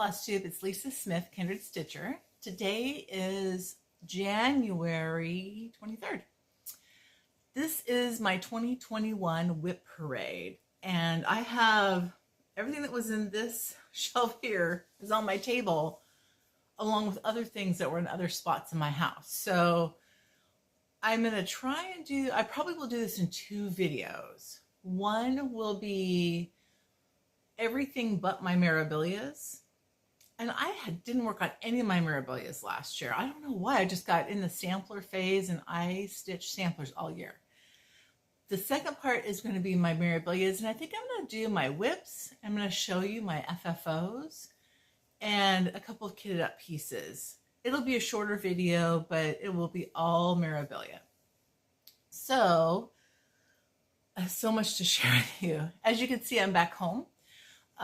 Flosstube. It's Lisa Smith, Kindred Stitcher. Today is January 23rd. This is my 2021 WIP parade, and I have everything that was in this shelf here is on my table, along with other things that were in other spots in my house. So I'm going to try and I probably will do this in 2 videos. One will be everything but my Mirabilias. And I didn't work on any of my Mirabilias last year. I don't know why. I just got in the sampler phase and I stitched samplers all year. The second part is going to be my Mirabilias, and I think I'm going to do my WIPs. I'm going to show you my FFOs and a couple of kitted up pieces. It'll be a shorter video, but it will be all Mirabilia. So much to share with you. As you can see, I'm back home.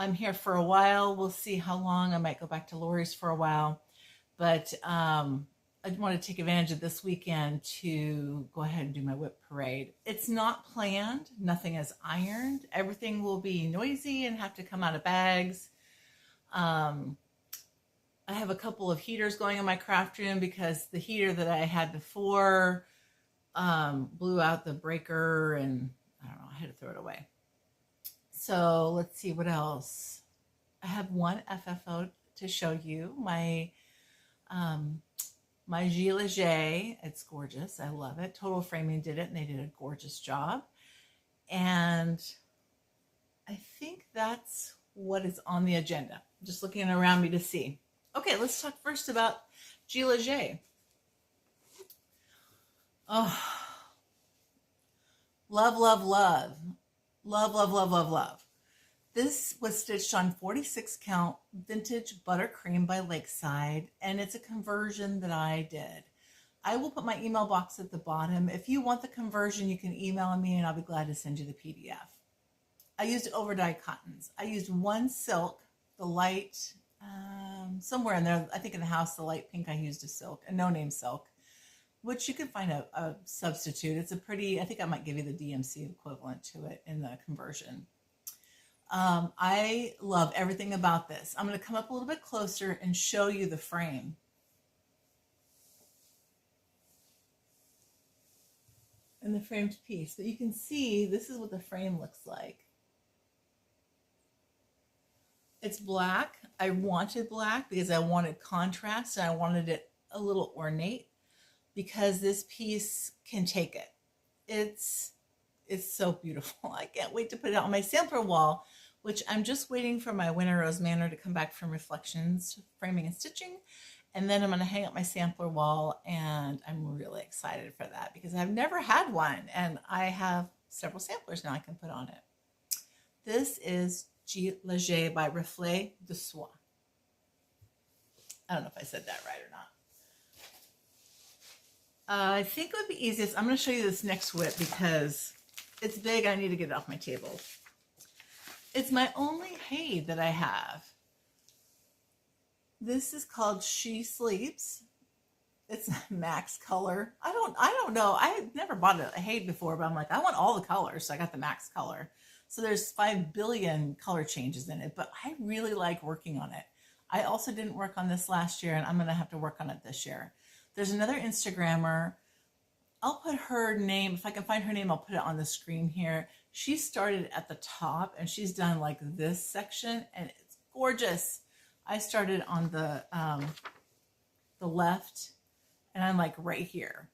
I'm here for a while. We'll see how long. I might go back to Lori's for a while, but I want to take advantage of this weekend to go ahead and do my WIP parade. It's not planned. Nothing is ironed. Everything will be noisy and have to come out of bags. I have a couple of heaters going in my craft room because the heater that I had before blew out the breaker, and I don't know, I had to throw it away. So let's see what else. I have one FFO to show you. My Gilet J. It's gorgeous. I love it. Total Framing did it, and they did a gorgeous job. And I think that's what is on the agenda. I'm just looking around me to see. Okay, let's talk first about Gilet J. Oh, love, love, love. Love, love, love, love, love. This was stitched on 46 count vintage buttercream by Lakeside, and it's a conversion that I did. I will put my email box at the bottom. If you want the conversion, you can email me and I'll be glad to send you the PDF. I used overdyed cottons. I used one silk, the light, somewhere in there, I think in the house, the light pink, I used a silk, a no-name silk, which you can find a substitute. It's a pretty, I think I might give you the DMC equivalent to it in the conversion. I love everything about this. I'm going to come up a little bit closer and show you the frame. And the framed piece. But you can see this is what the frame looks like. It's black. I wanted black because I wanted contrast and I wanted it a little ornate, because this piece can take it. It's so beautiful. I can't wait to put it on my sampler wall, which I'm just waiting for my Winter Rose Manor to come back from Reflections Framing and Stitching. And then I'm going to hang up my sampler wall, and I'm really excited for that because I've never had one, and I have several samplers now I can put on it. This is Gilet J by Reflet de Soie. I don't know if I said that right or not. I think it would be easiest. I'm going to show you this next WIP because it's big. I need to get it off my table. It's my only Haid that I have. This is called She Sleeps. It's max color. I don't know. I've never bought a Haid before, but I'm like, I want all the colors. So I got the max color. So there's 5 billion color changes in it, but I really like working on it. I also didn't work on this last year, and I'm going to have to work on it this year. There's another Instagrammer. I'll put her name. If I can find her name, I'll put it on the screen here. She started at the top, and she's done like this section, and it's gorgeous. I started on the left, and I'm like right here.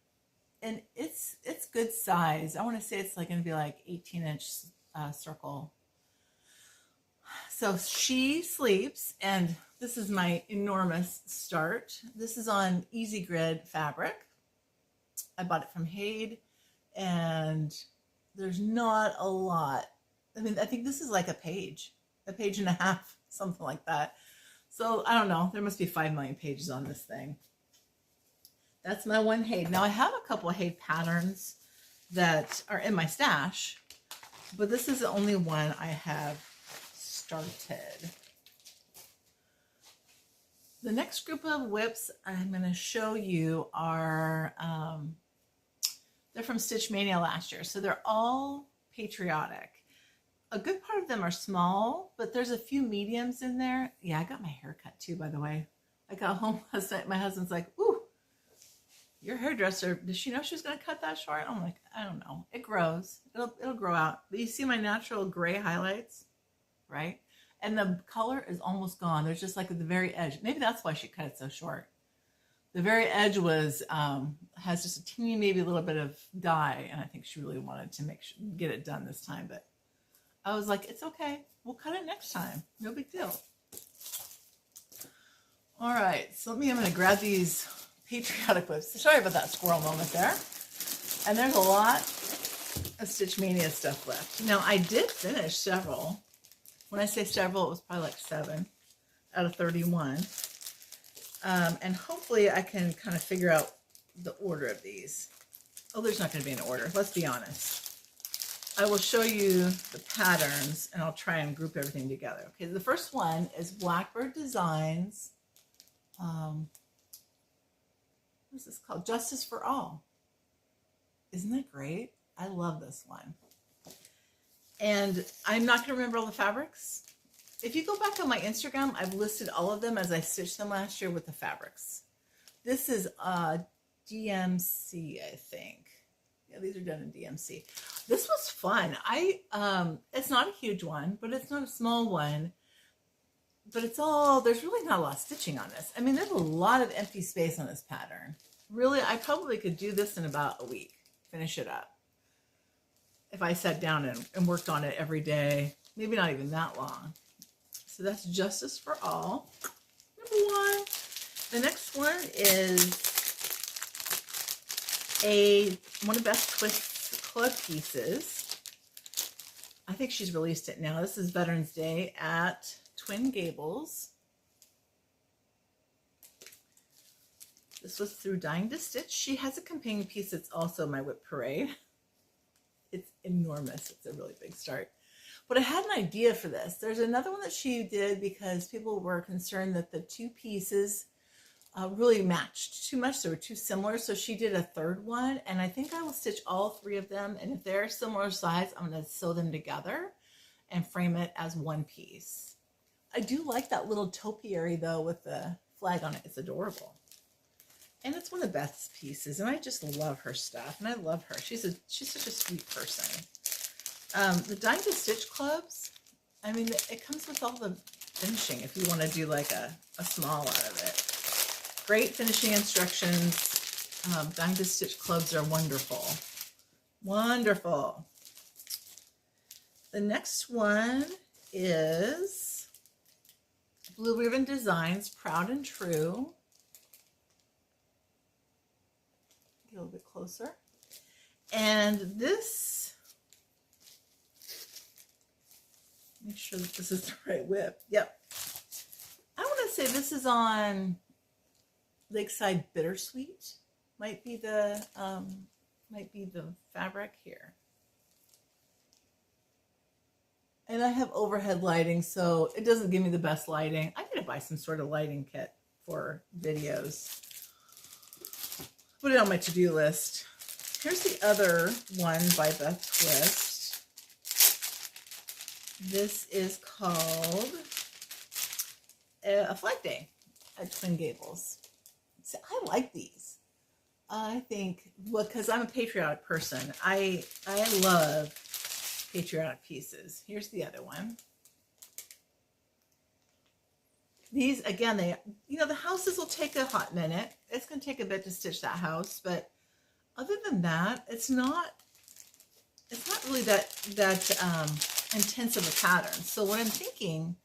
And it's good size. I want to say it's like going to be like 18-inch circle. So She Sleeps, and this is my enormous start. This is on Easy Grid fabric. I bought it from Haid, and there's not a lot. I mean, I think this is like a page and a half, something like that. So I don't know. There must be 5 million pages on this thing. That's my one Haid. Now I have a couple of Haid patterns that are in my stash, but this is the only one I have started. The next group of WIPs I'm going to show you are, they're from Stitch Mania last year. So they're all patriotic. a good part of them are small, but there's a few mediums in there. Yeah, I got my hair cut too, by the way. I got home last night. My husband's like, ooh, your hairdresser, did she know she was going to cut that short? I'm like, I don't know. It grows. It'll grow out. But you see my natural gray highlights, right? And the color is almost gone. There's just like at the very edge. Maybe that's why she cut it so short. The very edge was has just a teeny, maybe a little bit of dye, and I think she really wanted to get it done this time. But I was like, it's okay. We'll cut it next time. No big deal. All right, so I'm going to grab these patriotic whips. Sorry about that squirrel moment there. And there's a lot of Stitch Mania stuff left. Now, I did finish several. When I say several, it was probably like 7 out of 31. And hopefully I can kind of figure out the order of these. Oh, there's not going to be an order. Let's be honest. I will show you the patterns and I'll try and group everything together. Okay, the first one is Blackbird Designs. What is this called? Justice for All. Isn't that great? I love this one. And I'm not going to remember all the fabrics. If you go back on my Instagram, I've listed all of them as I stitched them last year with the fabrics. This is DMC, I think. Yeah, these are done in DMC. This was fun. It's not a huge one, but it's not a small one. But there's really not a lot of stitching on this. I mean, there's a lot of empty space on this pattern. Really, I probably could do this in about a week, finish it up. If I sat down and worked on it every day, maybe not even that long. So that's Justice for All, number 1. The next one is one of Beth Twist's club pieces. I think she's released it now. This is Veterans Day at Twin Gables. This was through Dying to Stitch. She has a companion piece that's also my WIP Parade. It's enormous. It's a really big start. But I had an idea for this. There's another one that she did because people were concerned that the two pieces really matched too much. They were too similar. So she did a third one. And I think I will stitch all 3 of them. And if they're similar size, I'm going to sew them together and frame it as one piece. I do like that little topiary though with the flag on it. It's adorable. And it's one of Beth's pieces, and I just love her stuff, and I love her. She's such a sweet person. The Dying to Stitch clubs, I mean, it comes with all the finishing if you want to do like a small out of it. Great finishing instructions. Dying to Stitch clubs are wonderful. Wonderful. The next one is Blue Ribbon Designs, Proud and True. Get a little bit closer. And this, make sure that this is the right WIP. Yep. I want to say this is on Lakeside Bittersweet. Might be the fabric here. And I have overhead lighting, so it doesn't give me the best lighting. I need to buy some sort of lighting kit for videos. Put it on my to-do list. Here's the other one by Beth Twist. This is called A Flag Day at Twin Gables. See, I like these. I think, well, because I'm a patriotic person. I love patriotic pieces. Here's the other one. These, again, the houses will take a hot minute. It's going to take a bit to stitch that house, but other than that, it's not really that intense of a pattern. So what I'm thinking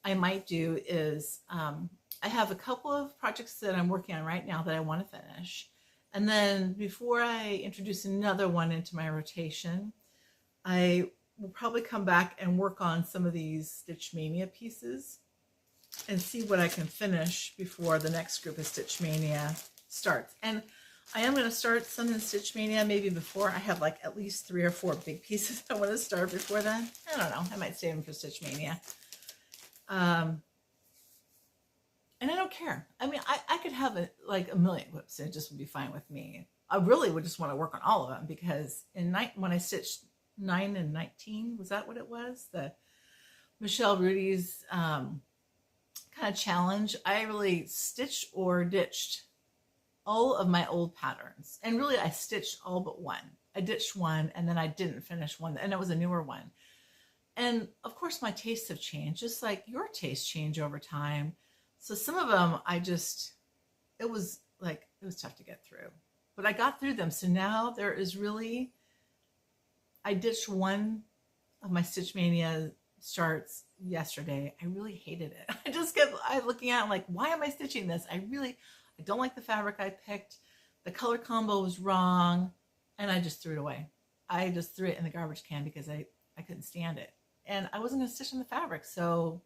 I might do is, I have a couple of projects that I'm working on right now that I want to finish. And then before I introduce another one into my rotation, I will probably come back and work on some of these Stitch Mania pieces and see what I can finish before the next group of Stitch Mania starts. And I am going to start some in Stitch Mania maybe before. I have like at least 3 or 4 big pieces I want to start before then. I don't know. I might save them for Stitch Mania. And I don't care. I mean, I could have like a million WIPs and it just would be fine with me. I really would just want to work on all of them because when I stitched 9 and 19. Was that what it was? The Michelle Rudy's kind of challenge. I really stitched or ditched all of my old patterns. And really I stitched all but one. I ditched one and then I didn't finish one, and it was a newer one. And of course my tastes have changed, just like your tastes change over time. So some of them it was tough to get through, but I got through them. So now there is really, I ditched one of my Stitch Mania starts yesterday. I really hated it. I just kept looking at it like, why am I stitching this? I don't like the fabric I picked. The color combo was wrong, and I just threw it away. I just threw it in the garbage can because I couldn't stand it. And I wasn't going to stitch on the fabric. So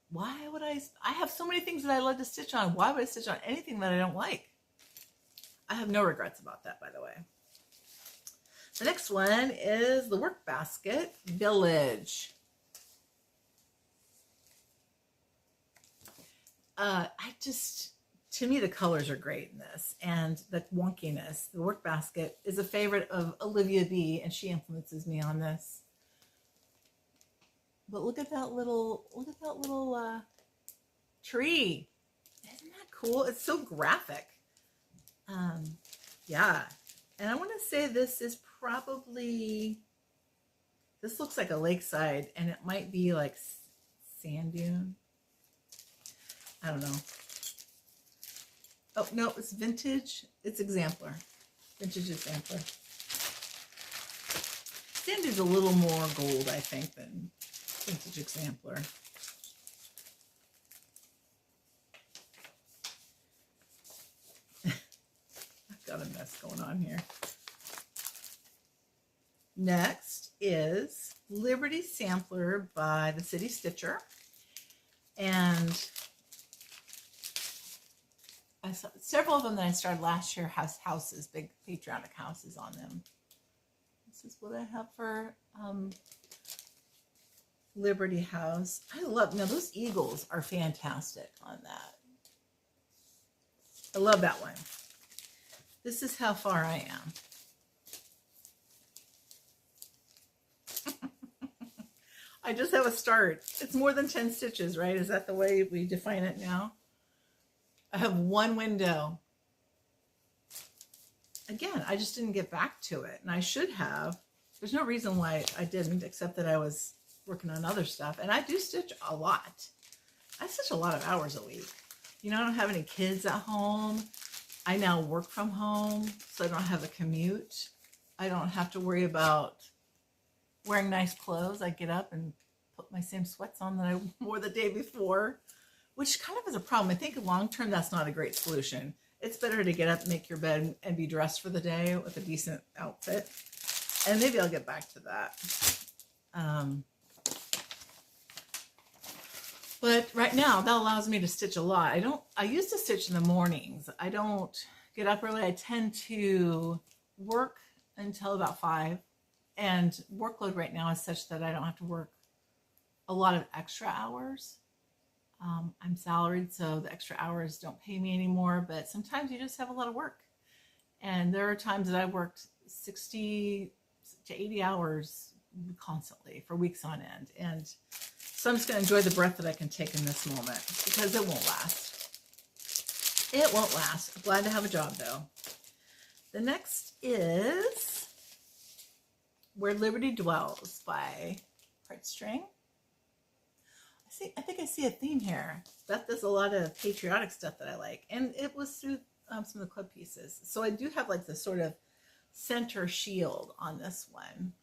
why would I have so many things that I love to stitch on. Why would I stitch on anything that I don't like? I have no regrets about that, by the way. The next one is the Work Basket Village. To me, the colors are great in this, and the wonkiness. The Work Basket is a favorite of Olivia B, and she influences me on this. But look at that little tree. Isn't that cool? It's so graphic. Yeah. And I want to say this is probably, this looks like a lakeside, and it might be like sand dune. I don't know. Oh, no, it's vintage. It's exemplar. Vintage exemplar. Sand dune's a little more gold, I think, than vintage exemplar. I've got a mess going on here. Next is Liberty Sampler by the City Stitcher. And I saw several of them that I started last year has houses, big patriotic houses on them. This is what I have for Liberty House. I love, now those eagles are fantastic on that. I love that one. This is how far I am. I just have a start. It's more than 10 stitches, right? Is that the way we define it now? I have one window. Again, I just didn't get back to it, and I should have. There's no reason why I didn't, except that I was working on other stuff, and I do stitch a lot. I stitch a lot of hours a week. You know, I don't have any kids at home. I now work from home, so I don't have a commute. I don't have to worry about wearing nice clothes. I get up and put my same sweats on that I wore the day before, which kind of is a problem. I think long term, that's not a great solution. It's better to get up, make your bed, and be dressed for the day with a decent outfit. And maybe I'll get back to that. But right now, that allows me to stitch a lot. I used to stitch in the mornings. I don't get up early. I tend to work until about 5. And workload right now is such that I don't have to work a lot of extra hours. I'm salaried, so the extra hours don't pay me anymore, but sometimes you just have a lot of work. And there are times that I've worked 60 to 80 hours constantly for weeks on end. And so I'm just going to enjoy the breath that I can take in this moment, because it won't last. It won't last. I'm glad to have a job, though. The next is Where Liberty Dwells by Heartstring. I think I see a theme here. Beth does a lot of patriotic stuff that I like, and it was through some of the club pieces. So I do have like the sort of center shield on this one.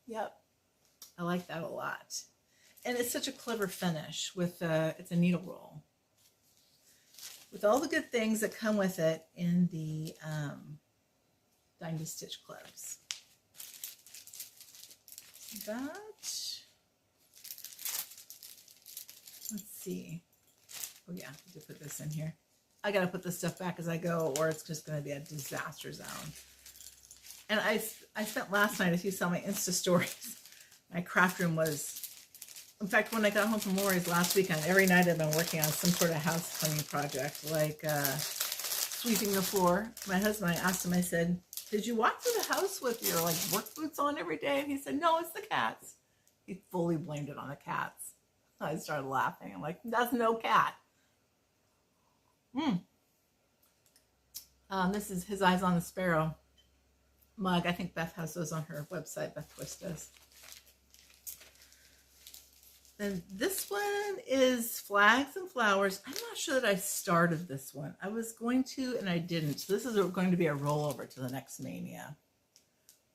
Yep, I like that a lot. And it's such a clever finish with it's a needle roll. With all the good things that come with it in the Dime to Stitch clubs. That, let's see. Oh yeah, I have to put this in here. I gotta put this stuff back as I go, or it's just gonna be a disaster zone. And I spent last night, if you saw my Insta stories, my craft room was In fact, when I got home from Lori's last weekend, every night I've been working on some sort of house cleaning project, like sweeping the floor. My husband, I asked him, I said, did you walk through the house with your like work boots on every day? And he said, no, it's the cats. He fully blamed it on the cats. I started laughing. I'm like, that's no cat. This is His Eyes on the Sparrow mug. I think Beth has those on her website. Beth Twist does. Then this one is Flags and Flowers. I'm not sure that I started this one. I was going to, and I didn't. So this is going to be a rollover to the next Mania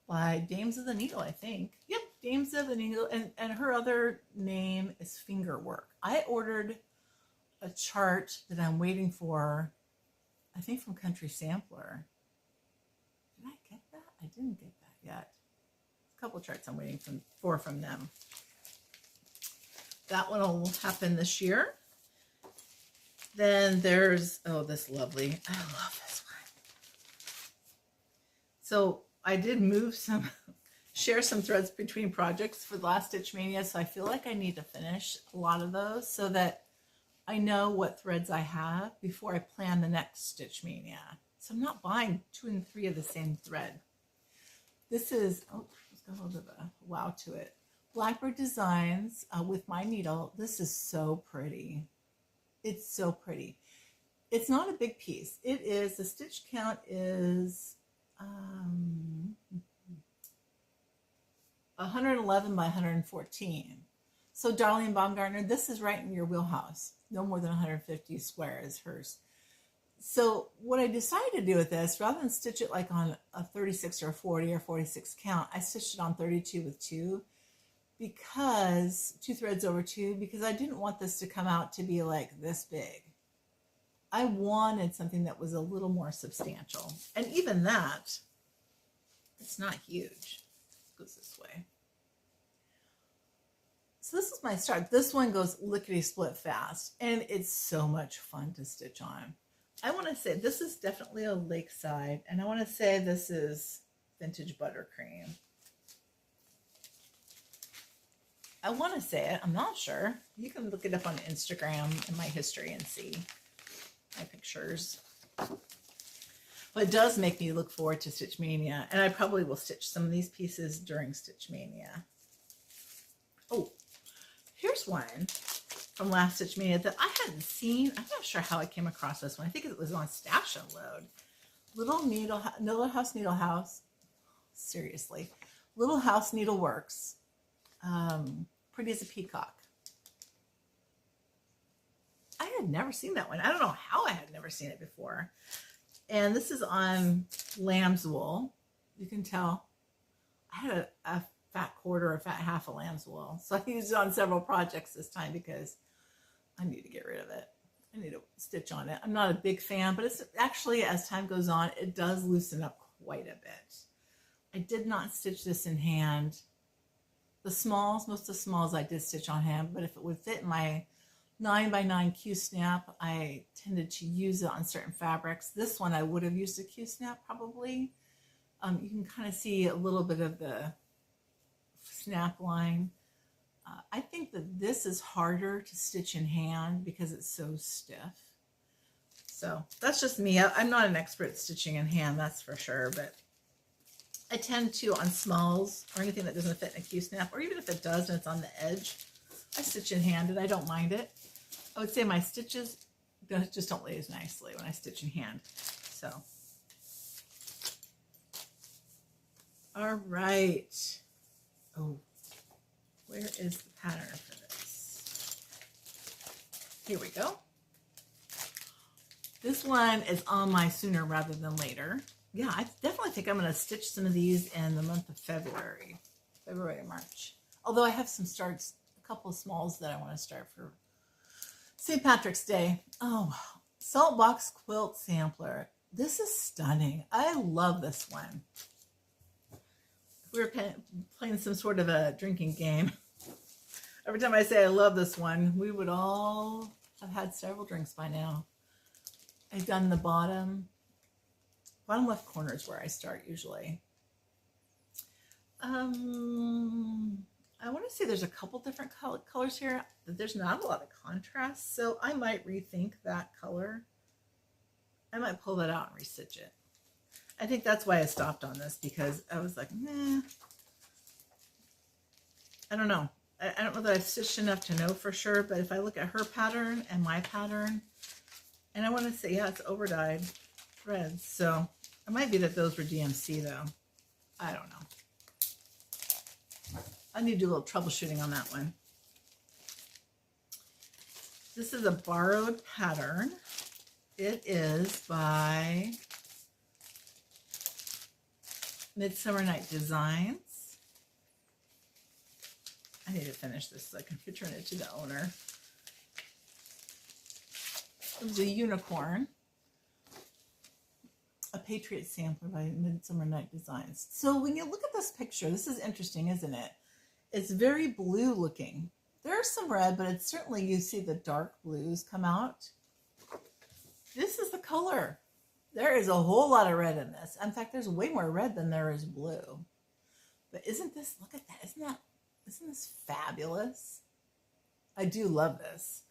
by Dames of the Needle, I think. Yep, Dames of the Needle. And her other name is Fingerwork. I ordered a chart that I'm waiting for, I think from Country Sampler. Did I get that? I didn't get that yet. A couple of charts I'm waiting for from them. That one will happen this year. Then there's, oh, this lovely. I love this one. So I did move some, share some threads between projects for the last Stitch Mania. So I feel like I need to finish a lot of those so that I know what threads I have before I plan the next Stitch Mania. So I'm not buying 2 and 3 of the same thread. This is, oh, it's got a little bit of a wow to it. Blackbird Designs with my needle. This is so pretty. It's so pretty. It's not a big piece. It is, the stitch count is 111 by 114. So Darlene Baumgartner, this is right in your wheelhouse. No more than 150 square is hers. So what I decided to do with this, rather than stitch it like on a 36 or a 40 or 46 count, I stitched it on 32 with 2. Because 2 threads over 2, because I didn't want this to come out to be like this big. I wanted something that was a little more substantial. And even that, it's not huge. It goes this way. So this is my start. This one goes lickety split fast, and it's so much fun to stitch on. I want to say this is definitely a Lakeside, and I want to say this is Vintage Buttercream. I want to say it. I'm not sure. You can look it up on Instagram in my history and see my pictures. But it does make me look forward to Stitch Mania. And I probably will stitch some of these pieces during Stitch Mania. Oh, here's one from last Stitch Mania that I hadn't seen. I'm not sure how I came across this one. I think it was on Stash and Load. Little House Needle House. Seriously. Little House Needleworks. Pretty as a Peacock. I had never seen that one. I don't know how I had never seen it before. And this is on lamb's wool. You can tell I had a fat quarter or fat half of lamb's wool. So I used it on several projects this time because I need to get rid of it. I need to stitch on it. I'm not a big fan, but it's actually, as time goes on, it does loosen up quite a bit. I did not stitch this in hand. The smalls, most of the smalls I did stitch on hand, but if it would fit in my 9x9 Q-snap, I tended to use it on certain fabrics. This one I would have used a Q-snap probably. You can kind of see a little bit of the snap line. I think that this is harder to stitch in hand because it's so stiff. So that's just me. I'm not an expert at stitching in hand, that's for sure, but I tend to, on smalls or anything that doesn't fit in a Q-snap, or even if it does and it's on the edge, I stitch in hand and I don't mind it. I would say my stitches just don't lay as nicely when I stitch in hand. So, all right. Oh, where is the pattern for this? Here we go. This one is on my sooner rather than later. Yeah, I definitely think I'm going to stitch some of these in the month of February or March. Although I have some starts, a couple of smalls that I want to start for St. Patrick's Day. Oh, Saltbox Quilt Sampler. This is stunning. I love this one. If we were playing some sort of a drinking game, every time I say I love this one, we would all have had several drinks by now. I've done the bottom left corner is where I start usually. I I want to say there's a couple different colors here. There's not a lot of contrast, so I might rethink that color. I might pull that out and restitch it. I think that's why I stopped on this, because I was like, nah. I don't know. I don't know that I've stitched enough to know for sure, but if I look at her pattern and my pattern, and I want to say, yeah, it's overdyed threads. So it might be that those were DMC though. I don't know. I need to do a little troubleshooting on that one. This is a borrowed pattern. It is by Midsummer Night Designs. I need to finish this so I can return it to the owner. It was a unicorn. A Patriot sampler by Midsummer Night Designs. So when you look at this picture, this is interesting, isn't it? It's very blue looking. There's some red, but it's certainly, you see the dark blues come out. This is the color. There is a whole lot of red in this. In fact, there's way more red than there is blue. But isn't this, look at that, isn't this fabulous? I do love this.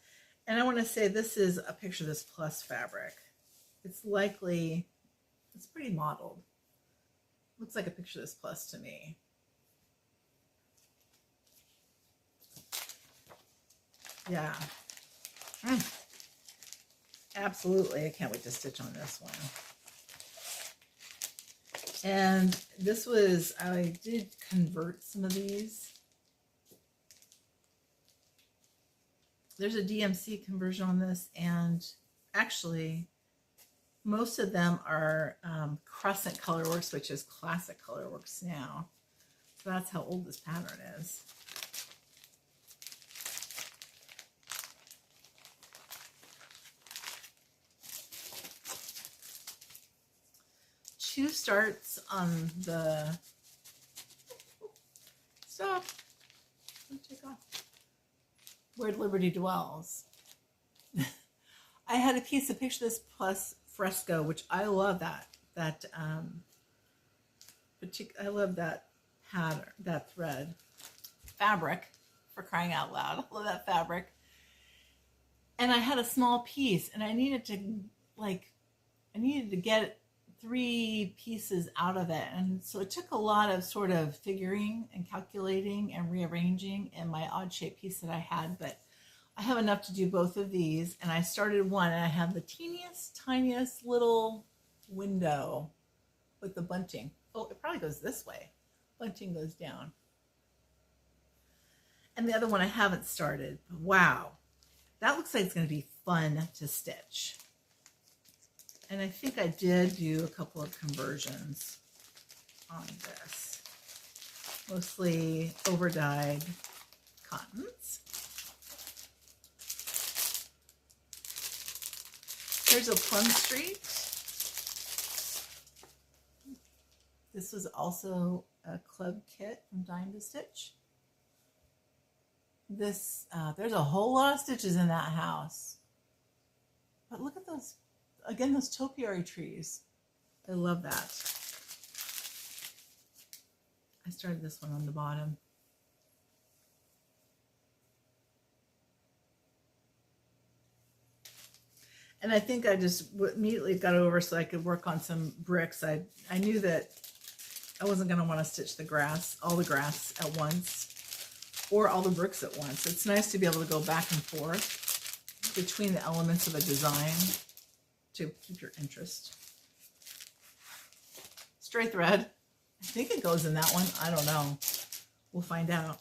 And I want to say this is a picture of this plus fabric. It's likely, it's pretty modeled. Looks like a picture of this plus to me. Yeah. Absolutely. I can't wait to stitch on this one. And this was, I did convert some of these. There's a DMC conversion on this, and actually most of them are Crescent Colorworks, which is Classic Colorworks now. So that's how old this pattern is. Two starts on the stop. Take off. Where Liberty Dwells. I had a piece of Picture This Plus Fresco, which I love I love that pattern, that thread. Fabric, for crying out loud. I love that fabric. And I had a small piece, and I needed to get 3 pieces out of it. And so it took a lot of sort of figuring and calculating and rearranging in my odd shaped piece that I had, but I have enough to do both of these. And I started one, and I have the teeniest, tiniest little window with the bunting. Oh, it probably goes this way. Bunting goes down. And the other one I haven't started. Wow. That looks like it's going to be fun to stitch. And I think I did do a couple of conversions on this. Mostly overdyed cottons. Here's a Plum Street. This was also a club kit from Dime to Stitch. This, there's a whole lot of stitches in that house. But look at those. Again, those topiary trees. I love that. I started this one on the bottom. And I think I just immediately got over so I could work on some bricks. I knew that I wasn't going to want to stitch the grass, all the grass at once, or all the bricks at once. It's nice to be able to go back and forth between the elements of a design to keep your interest. Stray thread. I think it goes in that one. I don't know. We'll find out.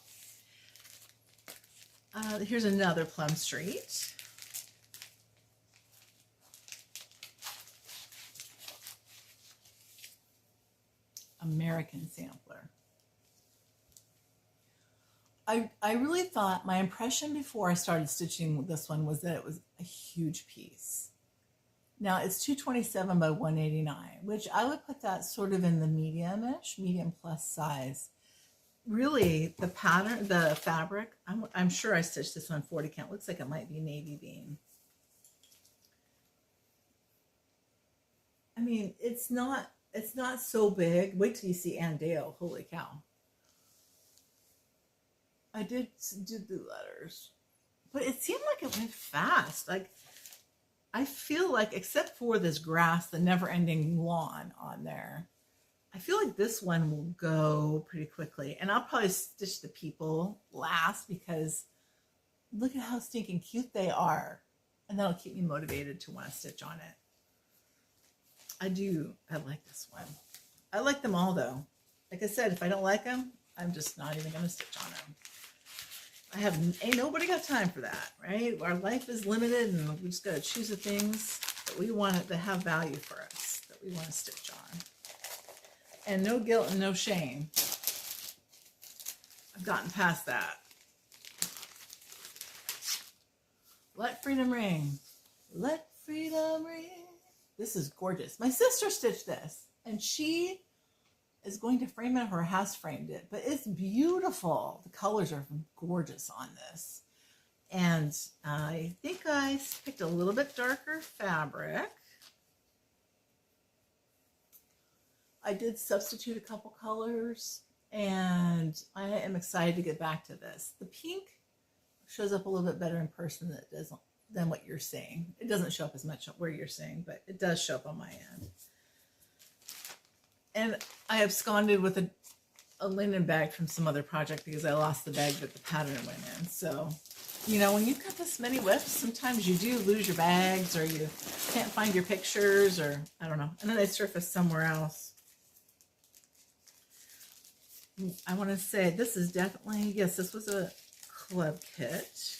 Here's another Plum Street. American sampler. I really thought, my impression before I started stitching this one was that it was a huge piece. Now it's 227 by 189, which I would put that sort of in the medium-ish, medium plus size. Really, the pattern, the fabric, I'm sure I stitched this on 40 count. Looks like it might be navy bean. I mean, it's not so big. Wait till you see Ann Dale. Holy cow. I did do the letters, but it seemed like it went fast. Like, I feel like, except for this grass, the never-ending lawn on there, I feel like this one will go pretty quickly. And I'll probably stitch the people last because look at how stinking cute they are. And that'll keep me motivated to want to stitch on it. I like this one. I like them all though. Like I said, if I don't like them, I'm just not even going to stitch on them. Ain't nobody got time for that, right? Our life is limited and we just got to choose the things that we want it to have value for us, that we want to stitch on. And no guilt and no shame. I've gotten past that. Let freedom ring. Let freedom ring. This is gorgeous. My sister stitched this, and she is going to frame it or has framed it, but it's beautiful. The colors are gorgeous on this. And I think I picked a little bit darker fabric. I did substitute a couple colors, and I am excited to get back to this. The pink shows up a little bit better in person than what you're seeing. It doesn't show up as much where you're seeing, but it does show up on my end. And I absconded with a linen bag from some other project because I lost the bag that the pattern went in. So, you know, when you've got this many WIPs, sometimes you do lose your bags, or you can't find your pictures, or I don't know. And then they surface somewhere else. I want to say this is definitely, yes, this was a club kit.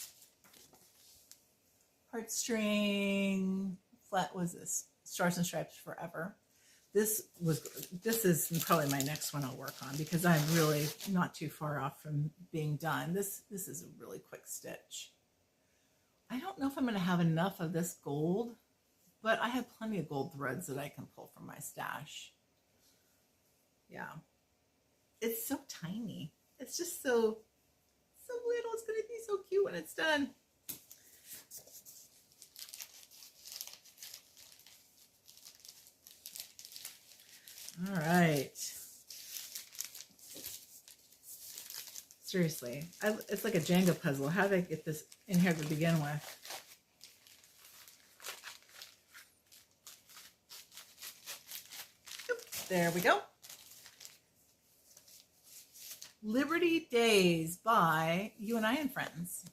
Heartstring, flat was this, Stars and Stripes Forever. This is probably my next one I'll work on because I'm really not too far off from being done. This is a really quick stitch. I don't know if I'm going to have enough of this gold, but I have plenty of gold threads that I can pull from my stash. Yeah. It's so tiny. It's just so little. It's going to be so cute when it's done. All right. Seriously, it's like a Jenga puzzle. How did I get this in here to begin with? Oop, there we go. Liberty Days by You and I and Friends.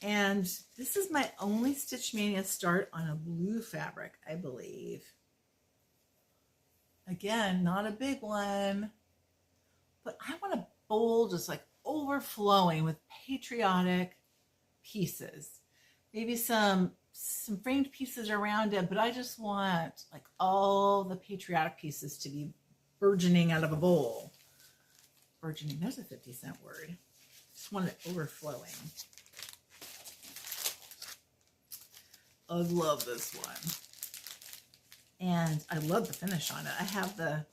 And this is my only Stitch Mania start on a blue fabric, I believe. Again, not a big one, but I want a bowl just like overflowing with patriotic pieces. Maybe some framed pieces around it, but I just want like all the patriotic pieces to be burgeoning out of a bowl. Burgeoning, there's a 50-cent word. Just want it overflowing. I love this one. And I love the finish on it. I have the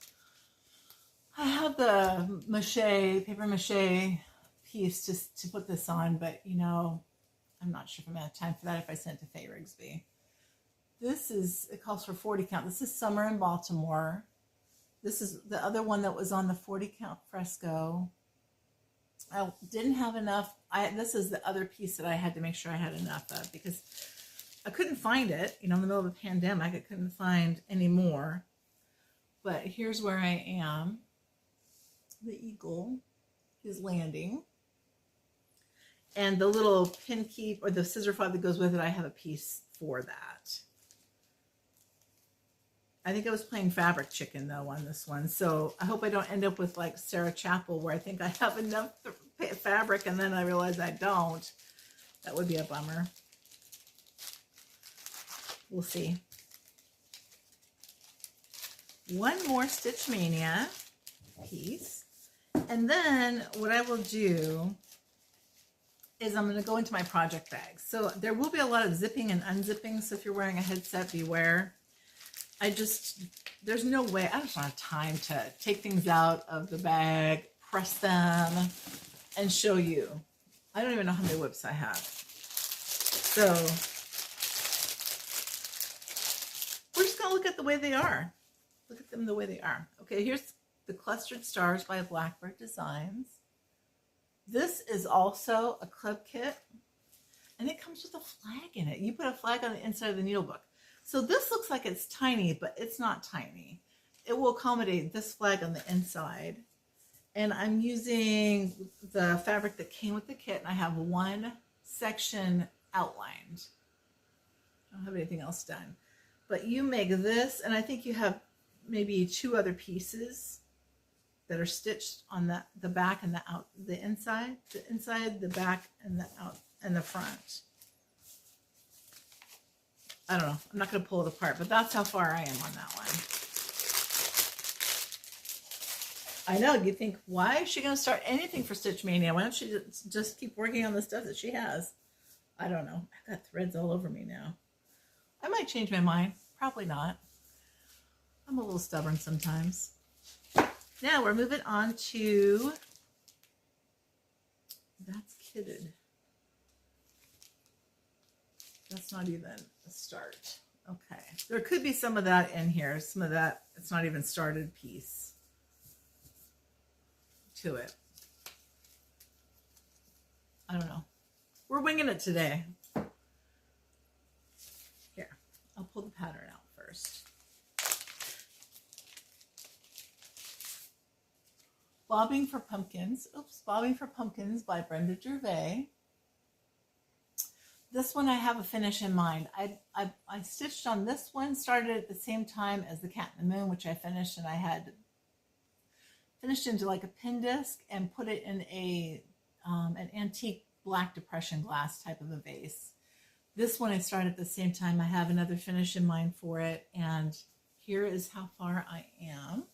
paper mache piece to put this on, but you know, I'm not sure if I'm going to have time for that if I send it to Faye Rigsby. It calls for 40 count. This is Summer in Baltimore. This is the other one that was on the 40 count fresco. I didn't have enough. This is the other piece that I had to make sure I had enough of because I couldn't find it. You know, in the middle of a pandemic, I couldn't find any more. But here's where I am. The eagle is landing. And the little pin keep or the scissor fob that goes with it, I have a piece for that. I think I was playing fabric chicken though on this one. So I hope I don't end up with like Sarah Chapel where I think I have enough fabric and then I realize I don't. That would be a bummer. We'll see. One more Stitch Mania piece. And then what I will do is I'm going to go into my project bag. So there will be a lot of zipping and unzipping. So if you're wearing a headset, beware. There's no way, I just don't have time to take things out of the bag, press them, and show you. I don't even know how many WIPs I have. So we're just going to look at the way they are. Look at them the way they are. Okay, here's the Clustered Stars by Blackbird Designs. This is also a club kit, and it comes with a flag in it. You put a flag on the inside of the needle book. So this looks like it's tiny, but it's not tiny. It will accommodate this flag on the inside. And I'm using the fabric that came with the kit, and I have one section outlined. I don't have anything else done. But you make this, and I think you have maybe 2 other pieces that are stitched on the back and the inside, the back, and the out and the front. I don't know. I'm not going to pull it apart, but that's how far I am on that one. I know, you think, why is she going to start anything for Stitch Mania? Why don't she just keep working on the stuff that she has? I don't know. I've got threads all over me now. I might change my mind. Probably not. I'm a little stubborn sometimes. Now we're moving on to, that's kitted. That's not even a start. Okay. There could be some of that in here. Some of that, it's not even started piece to it. I don't know. We're winging it today. Here, I'll pull the pattern out first. Bobbing for Pumpkins. Oops, Bobbing for Pumpkins by Brenda Gervais. This one I have a finish in mind. I stitched on this one, started at the same time as the Cat in the Moon, which I finished, and I had finished into like a pin disc and put it in an antique black depression glass type of a vase. This one I started at the same time. I have another finish in mind for it, and here is how far I am.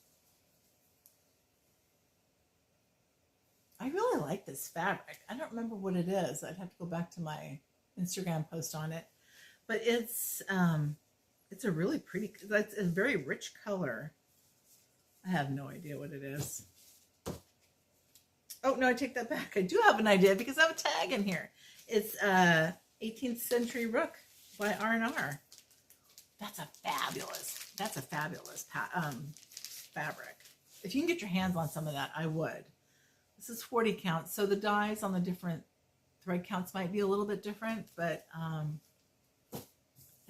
I really like this fabric. I don't remember what it is. I'd have to go back to my Instagram post on it, but it's a really pretty, it's a very rich color. I have no idea what it is. Oh no, I take that back. I do have an idea because I have a tag in here. It's 18th Century Rook by R&R. That's a fabulous fabric. If you can get your hands on some of that, I would. This is 40 count, so the dies on the different thread counts might be a little bit different, but and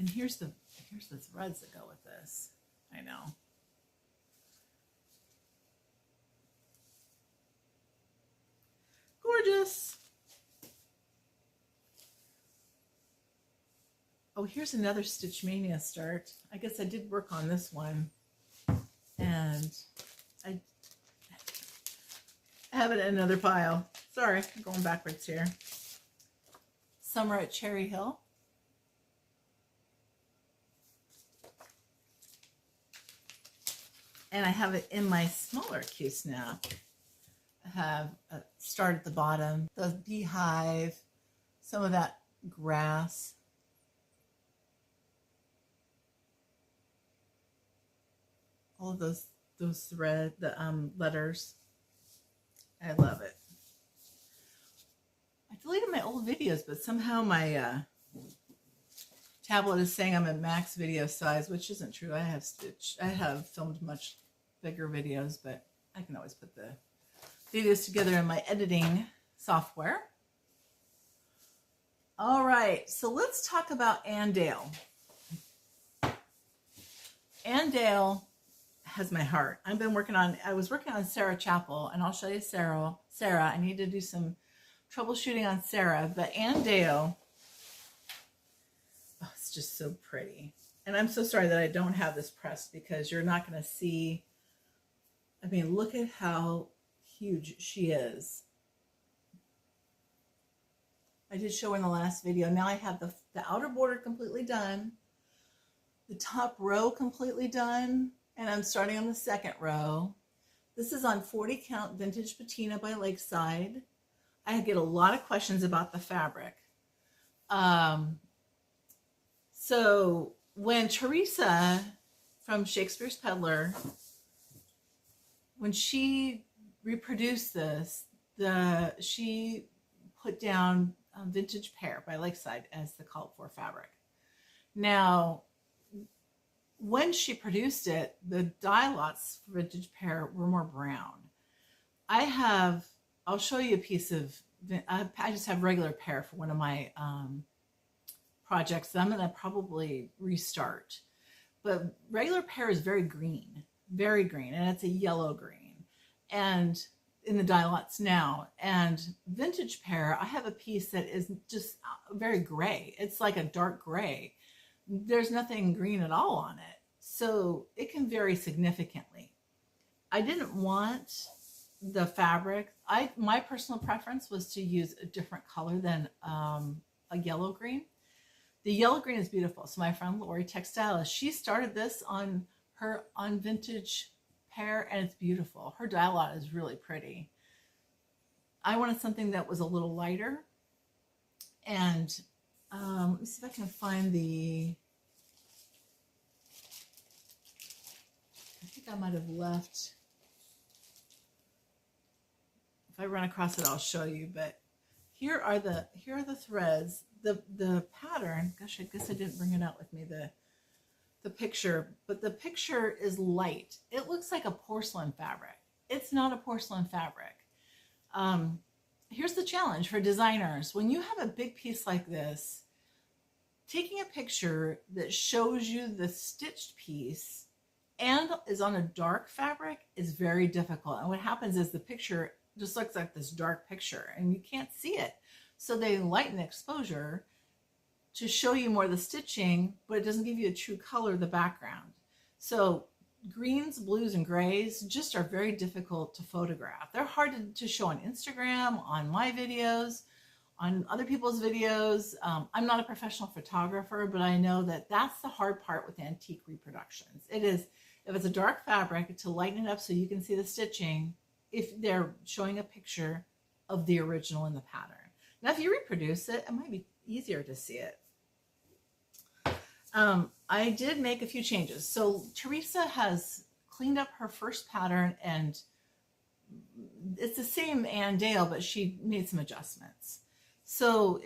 here's the threads that go with this. I know. Gorgeous. Oh, here's another Stitch Mania start. I guess I did work on this one, and I have it in another pile. Sorry, I'm going backwards here. Summer at Cherry Hill. And I have it in my smaller Q-snap. I have a start at the bottom, the beehive, some of that grass. All of those thread, the letters. I love it. I deleted my old videos, but somehow my tablet is saying I'm at max video size, which isn't true. I have filmed much bigger videos, but I can always put the videos together in my editing software. All right, so let's talk about Ann Dale. Ann Dale has my heart. I was working on Sarah Chapel, and I'll show you Sarah. I need to do some troubleshooting on Sarah, but Ann Dale, oh, it's just so pretty. And I'm so sorry that I don't have this pressed, because you're not going to see, I mean, look at how huge she is. I did show her in the last video. Now I have the outer border completely done, the top row completely done, and I'm starting on the second row. This is on 40 count vintage patina by Lakeside. I get a lot of questions about the fabric. So when Teresa from Shakespeare's Peddler, when she reproduced this, she put down Vintage Pear by Lakeside as the called for fabric. Now, when she produced it, the dye lots for Vintage Pear were more brown. I'll show you a piece of, I just have regular pear for one of my projects that I'm going to probably restart. But regular pear is very green, and it's a yellow green. And in the dye lots now, and Vintage Pear, I have a piece that is just very gray. It's like a dark gray. There's nothing green at all on it. So it can vary significantly. I didn't want the fabric. My personal preference was to use a different color than a yellow green. The yellow green is beautiful. So my friend Lori, textilist, she started this on Vintage Pear, and it's beautiful. Her dye lot is really pretty. I wanted something that was a little lighter, and let me see if I can find the, I think I might have left, if I run across it I'll show you, but here are the threads. The pattern, gosh, I guess I didn't bring it out with me, the picture, but the picture is light. It looks like a porcelain fabric. It's not a porcelain fabric. Here's the challenge for designers. When you have a big piece like this, taking a picture that shows you the stitched piece and is on a dark fabric is very difficult. And what happens is the picture just looks like this dark picture and you can't see it. So they lighten the exposure to show you more of the stitching, but it doesn't give you a true color of the background. So greens, blues, and grays just are very difficult to photograph. They're hard to show on Instagram, on my videos, on other people's videos. I'm not a professional photographer, but I know that that's the hard part with antique reproductions. It is, if it's a dark fabric, to lighten it up so you can see the stitching if they're showing a picture of the original in the pattern. Now, if you reproduce it, it might be easier to see it. I did make a few changes. So Teresa has cleaned up her first pattern, and it's the same Ann Dale, but she made some adjustments. So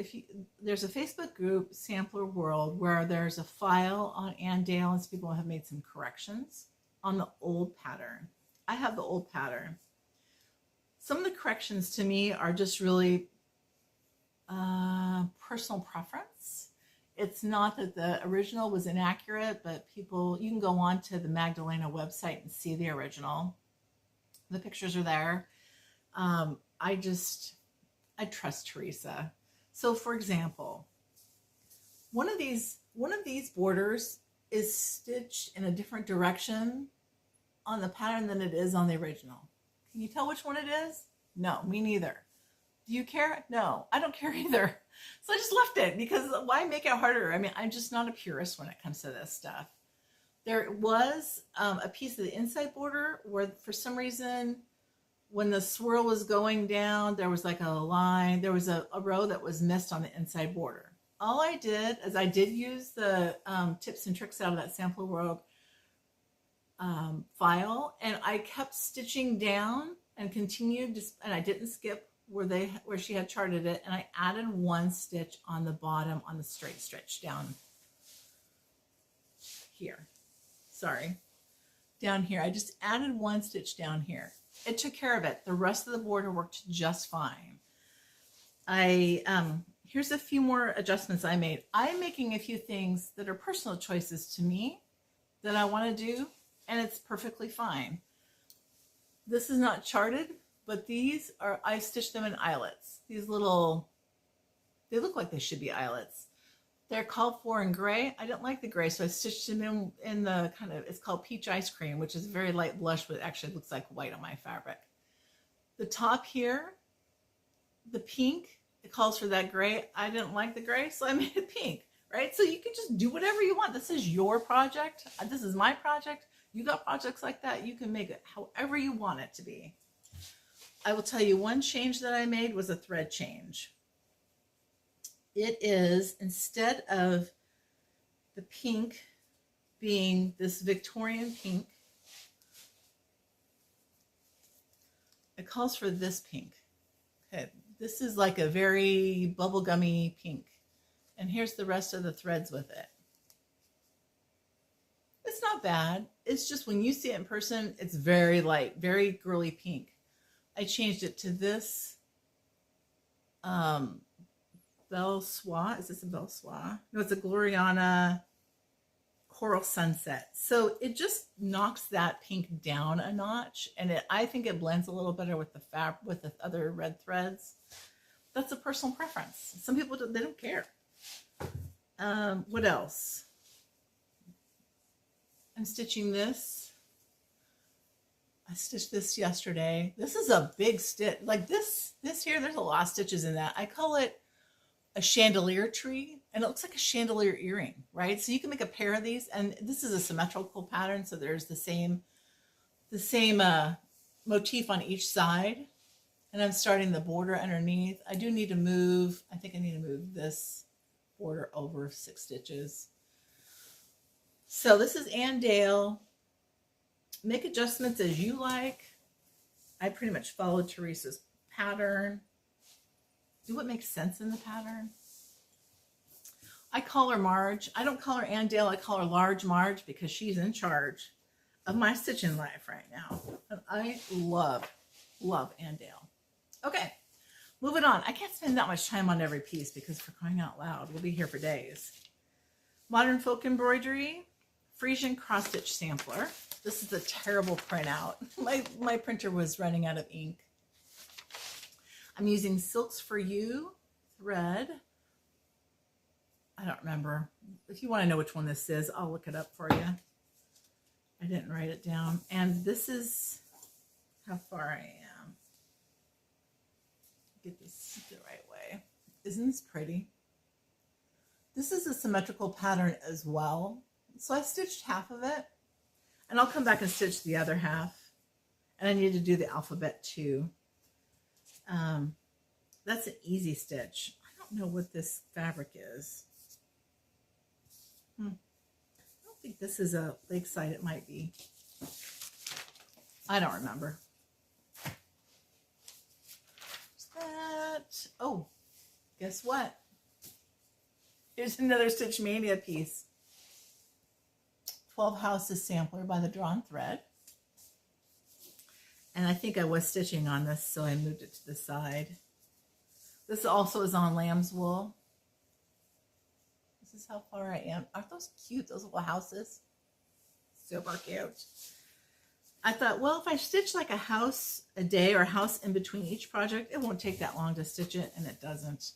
there's a Facebook group, Sampler World, where there's a file on Ann Dale, and some people have made some corrections on the old pattern. I have the old pattern. Some of the corrections to me are just really personal preference. It's not that the original was inaccurate, but you can go on to the Magdalena website and see the original. The pictures are there. I trust Teresa. So for example, one of these borders is stitched in a different direction on the pattern than it is on the original. Can you tell which one it is? No, me neither. Do you care? No, I don't care either. So I just left it, because why make it harder? I mean, I'm just not a purist when it comes to this stuff. There was a piece of the inside border where for some reason, when the swirl was going down, there was like a line, there was a row that was missed on the inside border. All I did is I did use the tips and tricks out of that Sampler World file, and I kept stitching down and continued, and I didn't skip where she had charted it, and I added one stitch on the bottom on the straight stitch down here. Sorry, down here. I just added one stitch down here. It took care of it. The rest of the border worked just fine. Here's a few more adjustments I made. I'm making a few things that are personal choices to me that I want to do, and it's perfectly fine. This is not charted, but these are, I stitched them in eyelets. These little, they look like they should be eyelets. They're called for in gray. I didn't like the gray, so I stitched them in the kind of, it's called peach ice cream, which is a very light blush, but it actually looks like white on my fabric. The top here, the pink, it calls for that gray. I didn't like the gray, so I made it pink, right? So you can just do whatever you want. This is your project. This is my project. You got projects like that. You can make it however you want it to be. I will tell you one change that I made was a thread change. It is, instead of the pink being this Victorian pink, it calls for this pink. Okay, this is like a very bubblegummy pink. And here's the rest of the threads with it. It's not bad. It's just when you see it in person, it's very light, very girly pink. I changed it to this Belle Soie. Is this a Belle Soie? No, it's a Gloriana Coral Sunset. So it just knocks that pink down a notch, and I think it blends a little better with the other red threads. That's a personal preference. Some people they don't care. What else? I'm stitching this. I stitched this yesterday. This is a big stitch. Like this here, there's a lot of stitches in that. I call it a chandelier tree, and it looks like a chandelier earring, right? So you can make a pair of these, and this is a symmetrical pattern, so there's the same motif on each side. And I'm starting the border underneath. I do need to move, I think I need to move this border over 6 stitches. So this is Ann Dale. Make adjustments as you like. I pretty much followed Teresa's pattern. Do what makes sense in the pattern. I call her Marge. I don't call her Ann Dale. I call her Large Marge because she's in charge of my stitching life right now. And I love Ann Dale. Okay, moving on. I can't spend that much time on every piece because, for crying out loud, we'll be here for days. Modern Folk Embroidery, Frisian cross stitch sampler. This is a terrible printout. My printer was running out of ink. I'm using Silks for You thread. I don't remember. If you want to know which one this is, I'll look it up for you. I didn't write it down. And this is how far I am. Get this the right way. Isn't this pretty? This is a symmetrical pattern as well. So I stitched half of it, and I'll come back and stitch the other half. And I need to do the alphabet too. That's an easy stitch. I don't know what this fabric is. I don't think this is a Lakeside. It might be. I don't remember. That. Oh, guess what? Here's another Stitch Mania piece. 12 Houses sampler by the Drawn Thread. And I think I was stitching on this, so I moved it to the side. This also is on lamb's wool. This is how far I am. Aren't those cute, those little houses? Super cute. I thought, well, if I stitch like a house a day or a house in between each project, it won't take that long to stitch it, and it doesn't.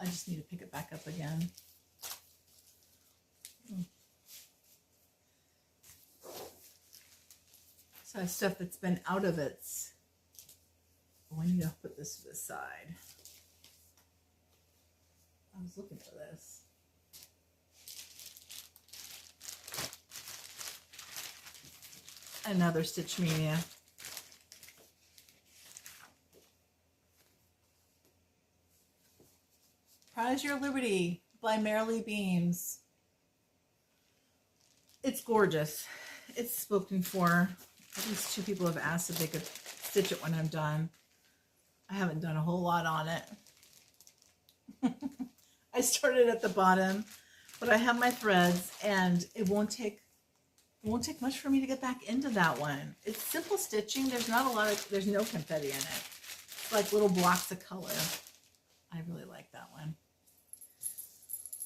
I just need to pick it back up again. So I have stuff that's been out of its. Oh, I need to put this to the side. I was looking for this. Another Stitch Mania. Prize Your Liberty by Merrily Beams. It's gorgeous. It's spoken for. At least 2 people have asked if they could stitch it when I'm done. I haven't done a whole lot on it. I started at the bottom, but I have my threads, and it won't take much for me to get back into that one. It's simple stitching. There's not a lot of, there's no confetti in it. It's like little blocks of color. I really like that one.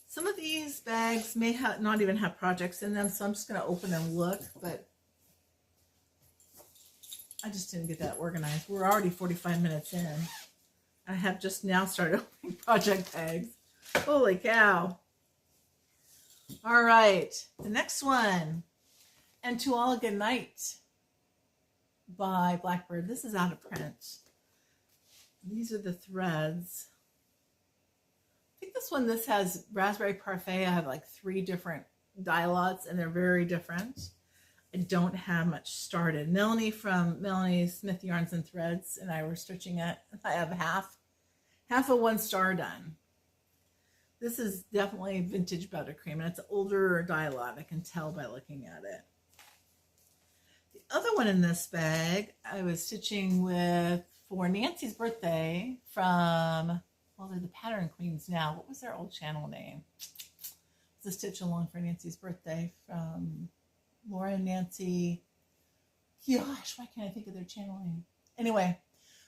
Some of these bags may not even have projects in them, so I'm just going to open and look, but I just didn't get that organized. We're already 45 minutes in. I have just now started opening project bags. Holy cow. All right, the next one. And To All a Good Night by Blackbird. This is out of print. These are the threads. I think this has Raspberry Parfait. I have like 3 different dye lots, and they're very different. I don't have much started. Melanie from Melanie Smith Yarns and Threads and I were stitching it. I have half of 1 star done. This is definitely vintage buttercream, and it's an older dye lot. I can tell by looking at it. The other one in this bag I was stitching with for Nancy's birthday from, well, they're the Pattern Queens now. What was their old channel name? It's a stitch along for Nancy's birthday from Laura and Nancy. Gosh, why can't I think of their channel name? Anyway,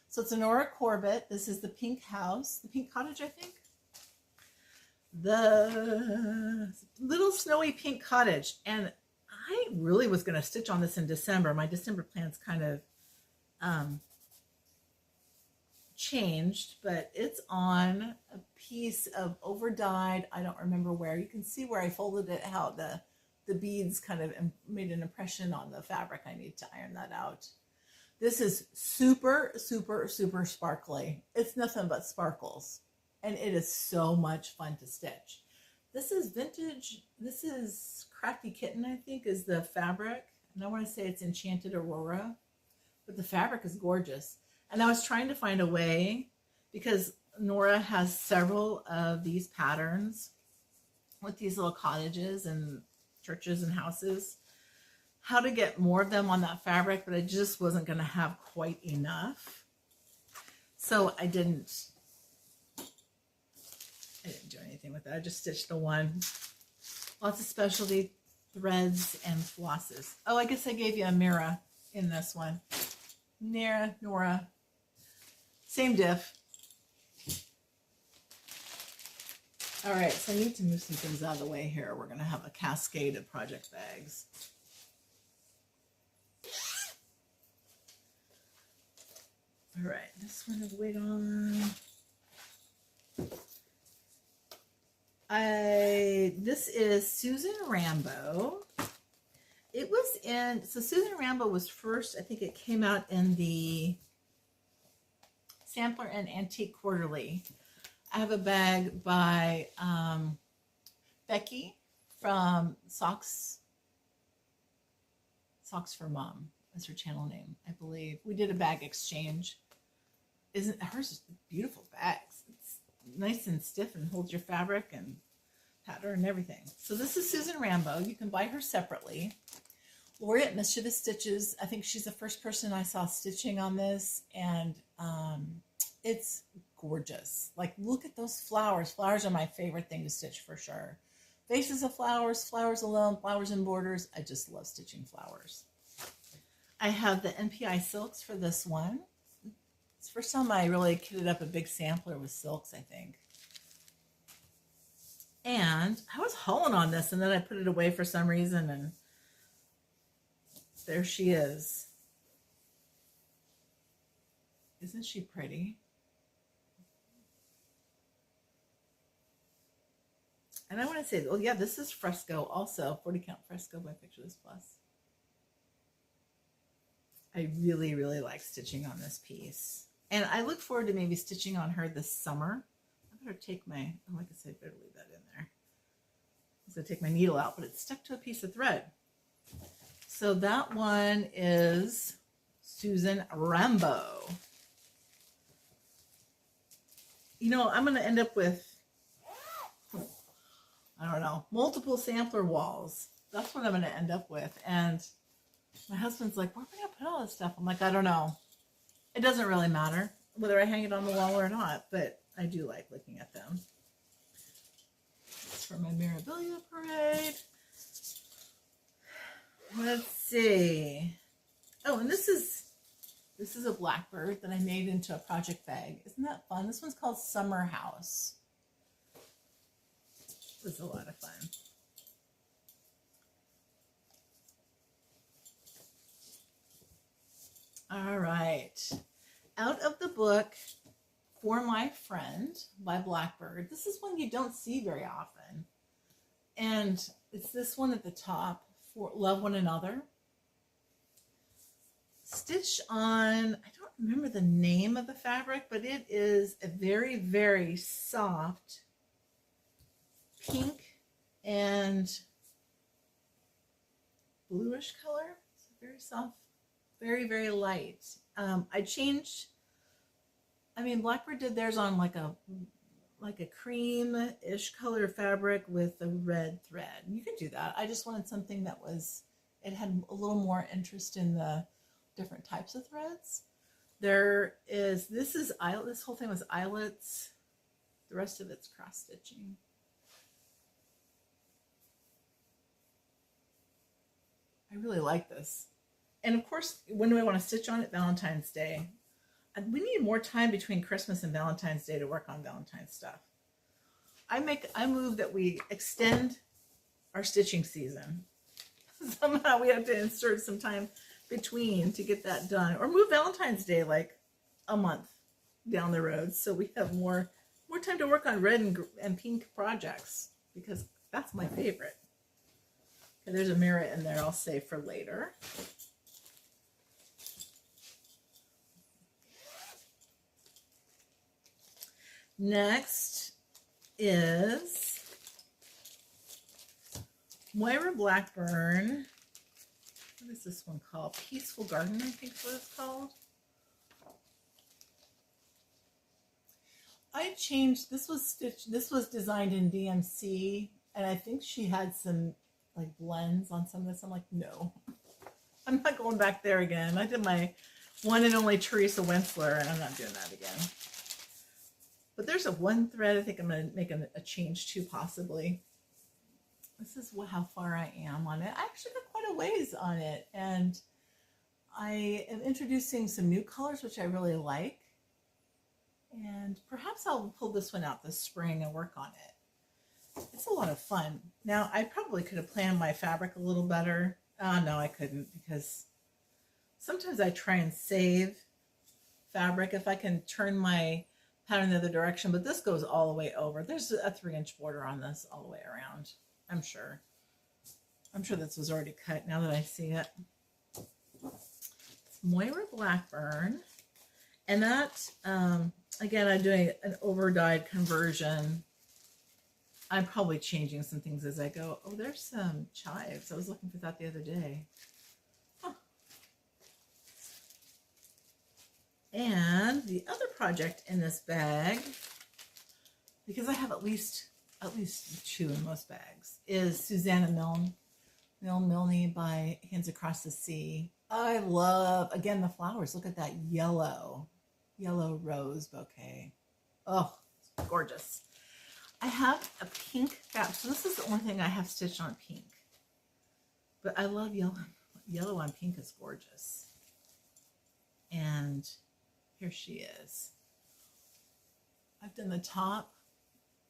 so it's a Nora Corbett. This is the pink house, the pink cottage, I think. The little snowy pink cottage. And I really was going to stitch on this in December. My December plans kind of changed, but it's on a piece of overdyed, I don't remember where. You can see where I folded it, how the beads kind of made an impression on the fabric. I need to iron that out. This is super, super, super sparkly. It's nothing but sparkles. And it is so much fun to stitch. This is vintage. This is Crafty Kitten, I think, is the fabric. And I want to say it's Enchanted Aurora. But the fabric is gorgeous. And I was trying to find a way, because Nora has several of these patterns with these little cottages and churches and houses, how to get more of them on that fabric, but I just wasn't going to have quite enough. So I didn't do anything with it. I just stitched the one. Lots of specialty threads and flosses. Oh, I guess I gave you a Mira in this one. Nora. Same diff. All right, so I need to move some things out of the way here. We're going to have a cascade of project bags. All right, this one is wait on. This is Susan Rambo. It was in, so Susan Rambo was first, I think it came out in the Sampler and Antique Quarterly. I have a bag by Becky from Socks for Mom. That's her channel name, I believe. We did a bag exchange. Isn't hers beautiful bags? It's nice and stiff and holds your fabric and pattern and everything. So this is Susan Rambo. You can buy her separately. Lori at Mischievous Stitches. I think she's the first person I saw stitching on this, and it's gorgeous. Like, look at those flowers. Flowers are my favorite thing to stitch for sure. Vases of flowers, flowers alone, flowers and borders. I just love stitching flowers. I have the NPI silks for this one. It's the first time I really kitted up a big sampler with silks, I think. And I was hauling on this, and then I put it away for some reason, and there she is. Isn't she pretty? And I want to say, oh yeah, this is fresco also, 40 count fresco by Pictureless Plus. I really, really like stitching on this piece. And I look forward to maybe stitching on her this summer. I better take my, oh, I guess I better leave that in there. I was going to take my needle out, but it's stuck to a piece of thread. So that one is Susan Rambo. You know, I'm going to end up with, I don't know, multiple sampler walls. That's what I'm going to end up with. And my husband's like, where are we going to put all this stuff? I'm like, I don't know. It doesn't really matter whether I hang it on the wall or not, but I do like looking at them. It's for my Mirabilia parade. Let's see. Oh, and this is a Blackbird that I made into a project bag. Isn't that fun? This one's called Summer House. It was a lot of fun. All right. Out of the book, For My Friend by Blackbird. This is one you don't see very often. And it's this one at the top, For Love One Another. Stitch on, I don't remember the name of the fabric, but it is a very, very soft pink and bluish color. It's very soft, very, very light. I changed, I mean, Blackbird did theirs on like a cream-ish color fabric with a red thread. You can do that. I just wanted something that was, it had a little more interest in the different types of threads. There is, this whole thing was eyelets. The rest of it's cross stitching. I really like this. And of course, when do I want to stitch on it? Valentine's Day. We need more time between Christmas and Valentine's Day to work on Valentine's stuff. I move that we extend our stitching season. Somehow we have to insert some time between to get that done, or move Valentine's Day like a month down the road so we have more time to work on red and pink projects, because that's my favorite. Okay, there's a mirror in there I'll save for later. Next is Moira Blackburn. What is this one called? Peaceful Garden, I think is what it's called. I changed, this was designed in DMC, and I think she had some like blends on some of this. I'm like, no, I'm not going back there again. I did my one and only Teresa Wentzler, and I'm not doing that again. But there's a one thread I think I'm going to make a change to, possibly. This is how far I am on it. I actually got quite a ways on it, and I am introducing some new colors, which I really like. And perhaps I'll pull this one out this spring and work on it. It's a lot of fun. Now, I probably could have planned my fabric a little better. No, I couldn't, because sometimes I try and save fabric if I can turn my pattern the other direction, but this goes all the way over. There's a 3-inch border on this all the way around, I'm sure. I'm sure this was already cut now that I see it. It's Moira Blackburn. And that, again, I'm doing an over-dyed conversion. I'm probably changing some things as I go. Oh, there's some chives. I was looking for that the other day. Huh. And the other project in this bag, because I have at least 2 in most bags, is Susanna Milne by Hands Across the Sea. I love, again, the flowers. Look at that yellow rose bouquet. Oh, it's gorgeous. I have a pink fabric. So this is the only thing I have stitched on pink. But I love yellow. Yellow on pink is gorgeous. And here she is. I've done the top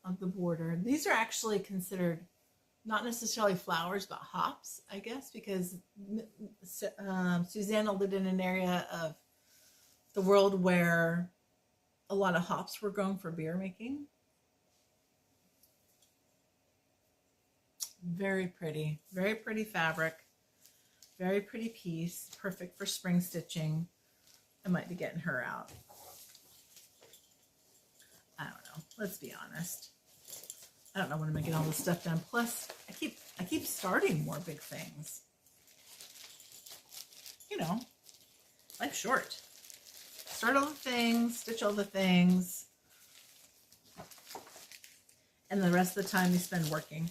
of the border. These are actually considered not necessarily flowers, but hops, I guess, because Susanna lived in an area of the world where a lot of hops were grown for beer making. Very pretty fabric, very pretty piece, perfect for spring stitching. I might be getting her out. I don't know. Let's be honest. I don't know when I'm gonna get all this stuff done. Plus, I keep starting more big things. You know, life's short. Start all the things, stitch all the things, and the rest of the time you spend working,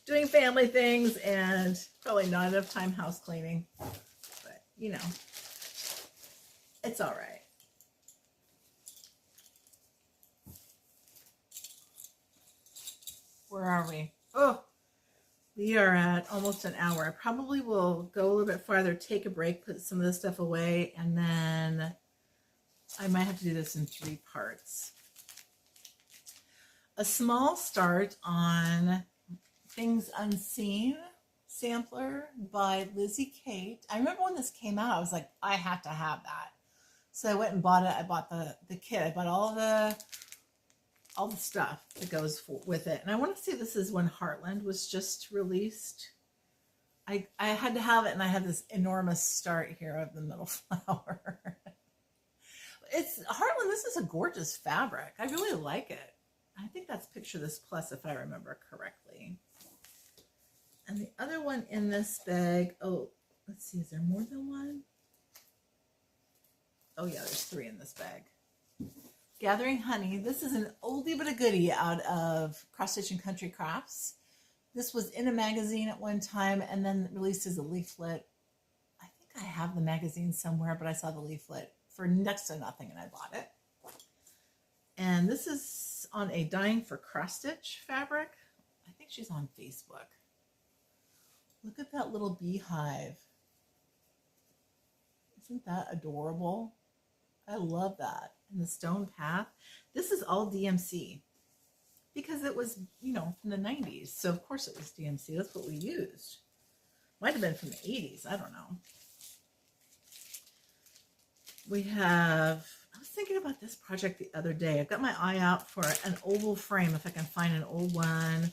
doing family things, and probably not enough time house cleaning. But you know, it's all right. Where are we? Oh, we are at almost an hour. I probably will go a little bit farther, take a break, put some of this stuff away, and then I might have to do this in 3 parts. A small start on Things Unseen sampler by Lizzie Kate. I remember when this came out, I was like, I have to have that. So I went and bought it. I bought the kit. I bought all the stuff that goes with it. And I want to say this is when Heartland was just released. I had to have it, and I have this enormous start here of the middle flower. It's Heartland. This is a gorgeous fabric. I really like it. I think that's Picture This Plus, if I remember correctly. And the other one in this bag, oh, let's see, is there more than one? Oh yeah, there's 3 in this bag. Gathering Honey. This is an oldie but a goodie out of Cross Stitch and Country Crafts. This was in a magazine at one time and then released as a leaflet. I think I have the magazine somewhere, but I saw the leaflet for next to nothing and I bought it. And this is on a Dying for Cross Stitch fabric. I think she's on Facebook. Look at that little beehive. Isn't that adorable? I love that. And the stone path. This is all DMC because it was, you know, from the 90s. So of course it was DMC. That's what we used. Might have been from the 80s. I don't know. We have, I was thinking about this project the other day. I've got my eye out for an oval frame, if I can find an old one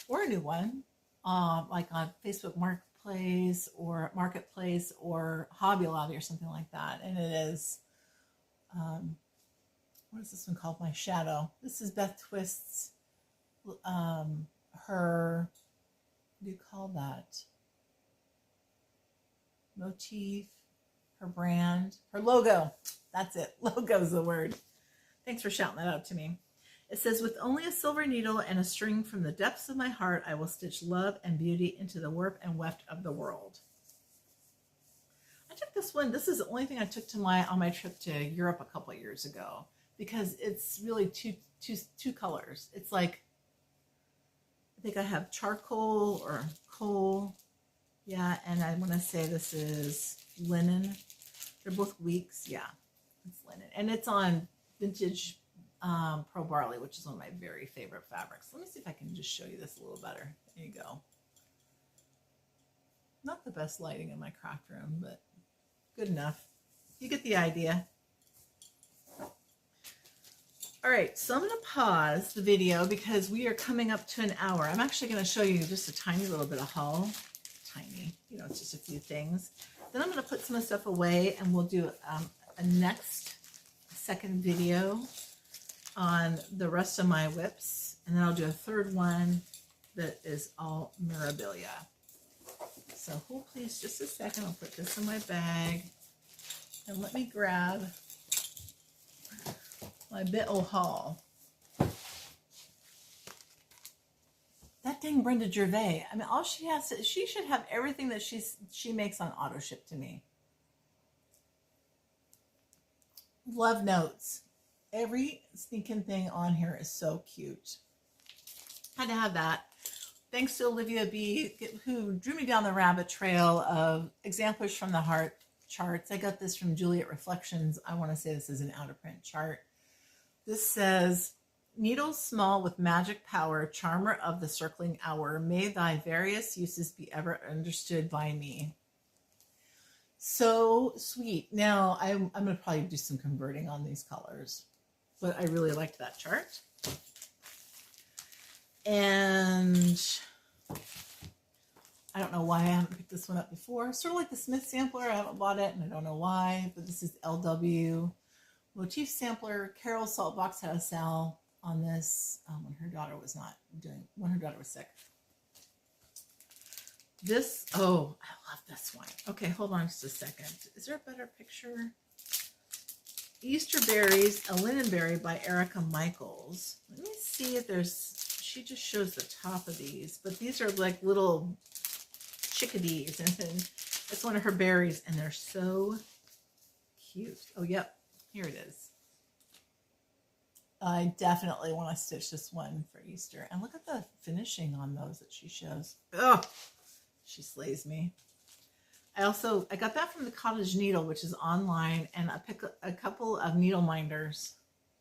or a new one, like on Facebook Marketplace or Hobby Lobby or something like that. And it is, what is this one called? My Shadow. This is Beth Twist's, her, what do you call that? Motif, her brand, her logo. That's it. Logo is the word. Thanks for shouting that out to me. It says, with only a silver needle and a string from the depths of my heart, I will stitch love and beauty into the warp and weft of the world. I took this one. This is the only thing I took to on my trip to Europe a couple of years ago because it's really two colors. It's like, I think I have charcoal or coal. Yeah, and I want to say this is linen. They're both weeks. Yeah, it's linen. And it's on vintage Pro Barley, which is one of my very favorite fabrics. Let me see if I can just show you this a little better. There you go. Not the best lighting in my craft room, but good enough. You get the idea. All right, so I'm going to pause the video because we are coming up to an hour. I'm actually going to show you just a tiny little bit of haul. Tiny, you know, it's just a few things. Then I'm going to put some of the stuff away and we'll do a second video on the rest of my WIPs. And then I'll do a third one that is all memorabilia. So hold please just a second. I'll put this in my bag and let me grab my bit o' haul. That dang Brenda Gervais. I mean, all she has to, she should have everything that she makes on auto ship to me. Love notes. Every sneaking thing on here is so cute. Had to have that. Thanks to Olivia B, who drew me down the rabbit trail of exemplars from the heart charts. I got this from Juliet Reflections. I want to say this is an out of print chart. This says, needles small with magic power, charmer of the circling hour, may thy various uses be ever understood by me. So sweet. Now, I'm going to probably do some converting on these colors, but I really liked that chart. And I don't know why I haven't picked this one up before. Sort of like the Smith sampler. I haven't bought it, and I don't know why, but this is LW Motif Sampler. Carol Saltbox had a sale on this when her daughter was sick. This, oh, I love this one. Okay, hold on just a second. Is there a better picture? Easter Berries, a Linenberry by Erica Michaels. Let me see if there's, she just shows the top of these, but these are like little chickadees, and it's one of her berries, and they're so cute. Oh, yep, here it is. I definitely want to stitch this one for Easter. And look at the finishing on those that she shows. Oh, she slays me. I got that from the Cottage Needle, which is online, and I picked a couple of needle minders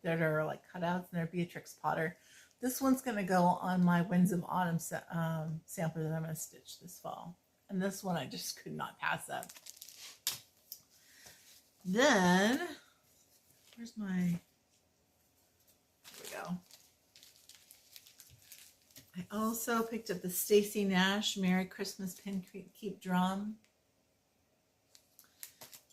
that are like cutouts, and they're Beatrix Potter. This one's going to go on my Winds of Autumn sampler that I'm going to stitch this fall. And this one I just could not pass up. Then, where's my, here we go. I also picked up the Stacey Nash Merry Christmas Pin Keep Drum.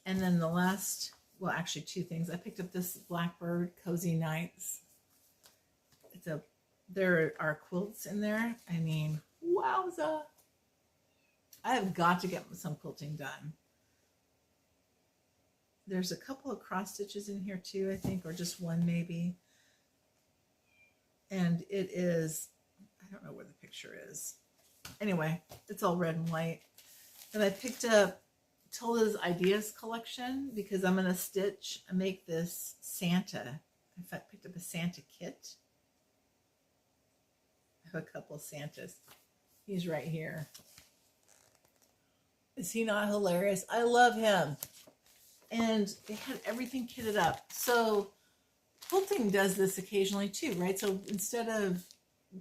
And then the last, well, actually two things. I picked up this Blackbird Cozy Nights. There are quilts in there. I mean, wowza. I have got to get some quilting done. There's a couple of cross stitches in here too, I think, or just one maybe. And it is, I don't know where the picture is. Anyway, it's all red and white. And I picked up Tilda's Ideas collection because I'm going to make this Santa. In fact, I picked up a Santa kit. I have a couple of Santas. He's right here. Is he not hilarious? I love him. And they had everything kitted up. So quilting does this occasionally too, right? So instead of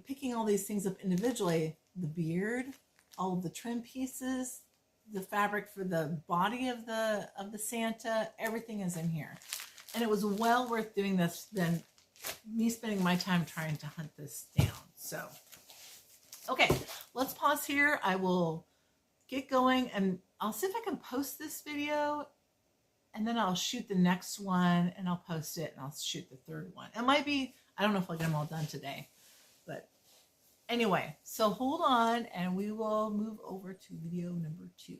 picking all these things up individually, the beard, all of the trim pieces, the fabric for the body of the Santa, everything is in here. And it was well worth doing this than me spending my time trying to hunt this down. So, okay, let's pause here. I will get going and I'll see if I can post this video, and then I'll shoot the next one and I'll post it, and I'll shoot the third one. It might be, I don't know if I'll get them all done today, but anyway, so hold on and we will move over to video number 2.